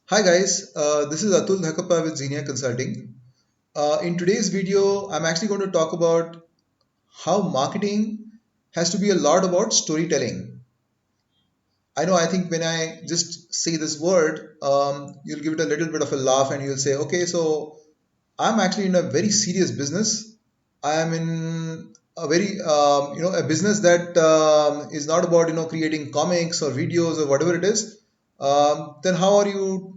Hi guys, this is Atul Dhakappa with Xenia Consulting. In today's video, I'm actually going to talk about how marketing has to be a lot about storytelling. I think when I just say this word, you'll give it a little bit of a laugh and you'll say, okay, so I'm actually in a very serious business. I am in a very, a business that is not about, creating comics or videos or whatever it is. Then how are you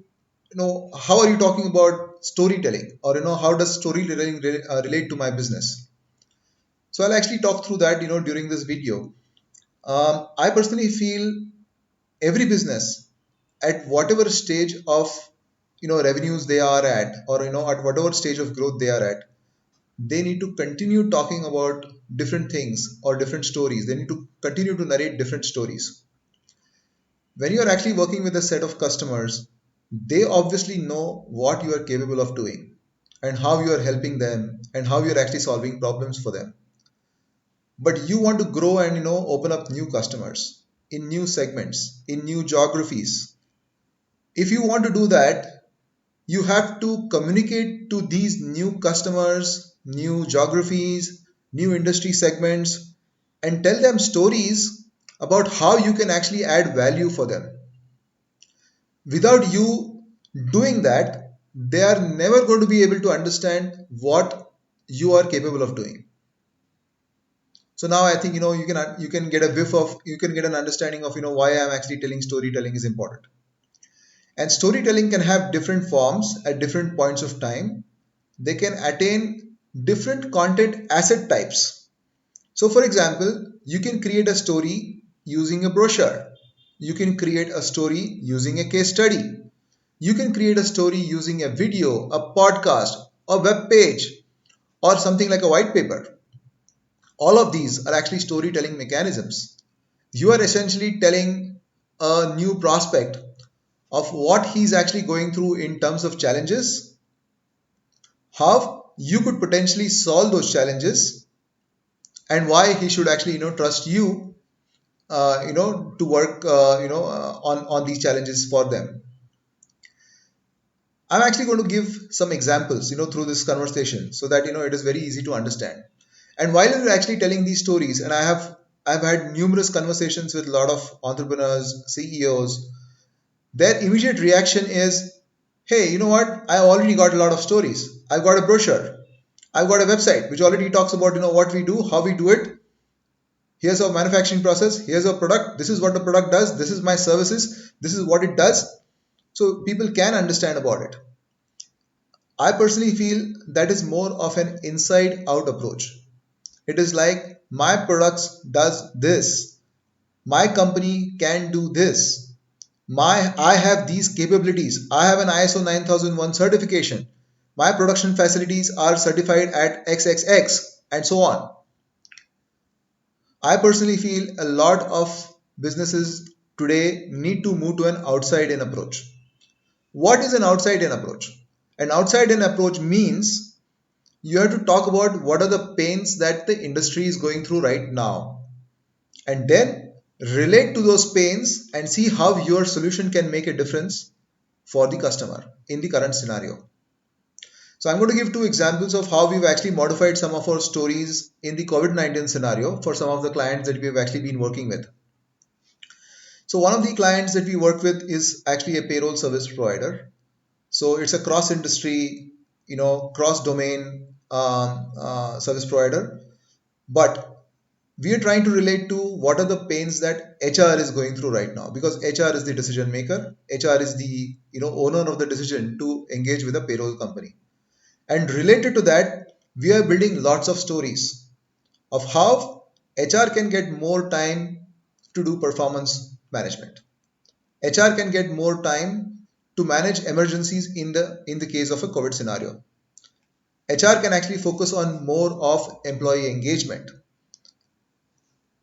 talking about storytelling, or how does storytelling relate to my business? So I'll actually talk through that during this video. I personally feel every business, at whatever stage of revenues they are at, or at whatever stage of growth they are at, they need to continue talking about different things or different stories. They need to continue to narrate different stories. When you are actually working with a set of customers, they obviously know what you are capable of doing and how you are helping them and how you are actually solving problems for them. But you want to grow and open up new customers in new segments, in new geographies. If you want to do that, you have to communicate to these new customers, new geographies, new industry segments, and tell them stories about how you can actually add value for them. Without you doing that, they are never going to be able to understand what you are capable of doing. So now I think you can get a whiff of, you can get an understanding of why I'm actually telling storytelling is important. And storytelling can have different forms at different points of time. They can attain different content asset types. So for example, you can create a story using a brochure. You can create a story using a case study. You can create a story using a video, a podcast, a web page, or something like a white paper. All of these are actually storytelling mechanisms. You are essentially telling a new prospect of what he's actually going through in terms of challenges, how you could potentially solve those challenges, and why he should actually trust you, to work on these challenges for them. I'm actually going to give some examples, through this conversation, so that it is very easy to understand. And while you're actually telling these stories, and I've had numerous conversations with a lot of entrepreneurs, CEOs, their immediate reaction is, hey, you know what? I already got a lot of stories. I've got a brochure. I've got a website which already talks about what we do, how we do it. Here's our manufacturing process. Here's our product. This is what the product does. This is my services. This is what it does. So people can understand about it. I personally feel that is more of an inside out approach. It is like my products does this. My company can do this. I have these capabilities. I have an ISO 9001 certification. My production facilities are certified at XXX and so on. I personally feel a lot of businesses today need to move to an outside in approach. What is an outside in approach? An outside in approach means you have to talk about what are the pains that the industry is going through right now, and then relate to those pains and see how your solution can make a difference for the customer in the current scenario. So I'm going to give two examples of how we've actually modified some of our stories in the COVID-19 scenario for some of the clients that we've actually been working with. So one of the clients that we work with is actually a payroll service provider. So it's a cross industry, cross domain service provider. But we are trying to relate to what are the pains that HR is going through right now, because HR is the decision maker. HR is the owner of the decision to engage with a payroll company. And related to that, we are building lots of stories of how HR can get more time to do performance management. HR can get more time to manage emergencies in the case of a COVID scenario. HR can actually focus on more of employee engagement.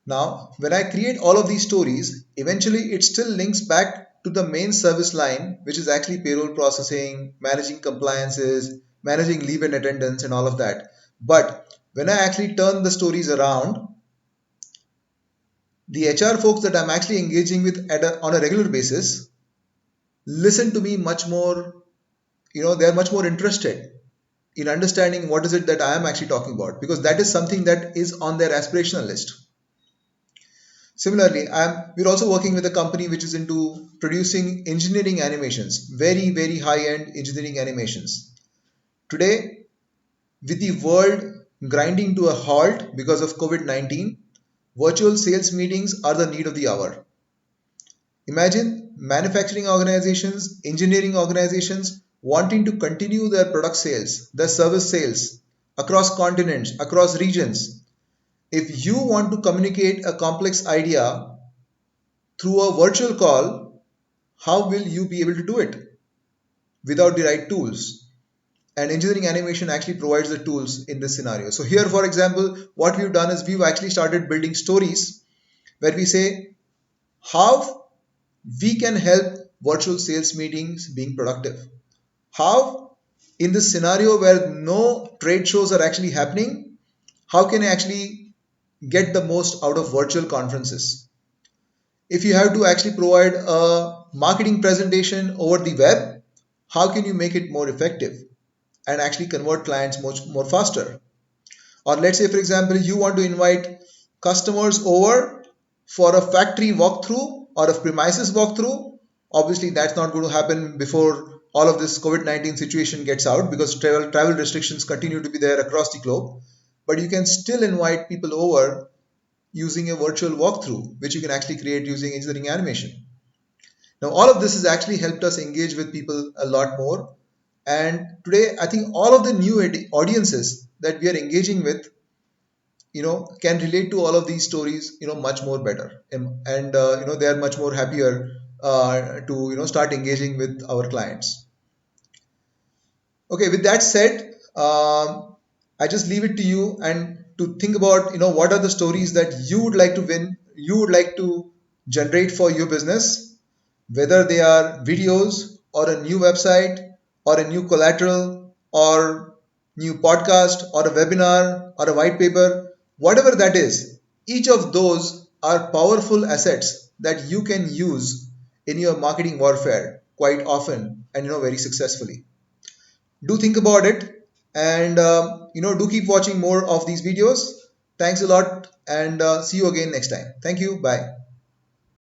Now, when I create all of these stories, eventually it still links back to the main service line, which is actually payroll processing, managing compliances, managing leave and attendance, and all of that. But when I actually turn the stories around, the HR folks that I'm actually engaging with on a regular basis, listen to me much more, they're much more interested in understanding what is it that I am actually talking about, because that is something that is on their aspirational list. Similarly, we're also working with a company which is into producing engineering animations, very, very high-end engineering animations. Today, with the world grinding to a halt because of COVID-19, virtual sales meetings are the need of the hour. Imagine manufacturing organizations, engineering organizations wanting to continue their product sales, their service sales across continents, across regions. If you want to communicate a complex idea through a virtual call, how will you be able to do it without the right tools? And engineering animation actually provides the tools in this scenario. So here, for example, what we've done is we've actually started building stories where we say how we can help virtual sales meetings being productive. How, in this scenario where no trade shows are actually happening, how can I actually get the most out of virtual conferences? If you have to actually provide a marketing presentation over the web, how can you make it more effective and actually convert clients much more faster? Or let's say, for example, you want to invite customers over for a factory walkthrough or a premises walkthrough. Obviously, that's not going to happen before all of this COVID-19 situation gets out, because travel restrictions continue to be there across the globe. But you can still invite people over using a virtual walkthrough, which you can actually create using engineering animation. Now, all of this has actually helped us engage with people a lot more. And today, I think all of the new audiences that we are engaging with, can relate to all of these stories, much more better. And they are much more happier to, start engaging with our clients. Okay, with that said, I just leave it to you and to think about, what are the stories that you would like to win, you would like to generate for your business, whether they are videos or a new website or a new collateral or new podcast or a webinar or a white paper, whatever that is, each of those are powerful assets that you can use in your marketing warfare quite often and very successfully. Do think about it, and do keep watching more of these videos. Thanks a lot, and see you again next time. Thank you. Bye.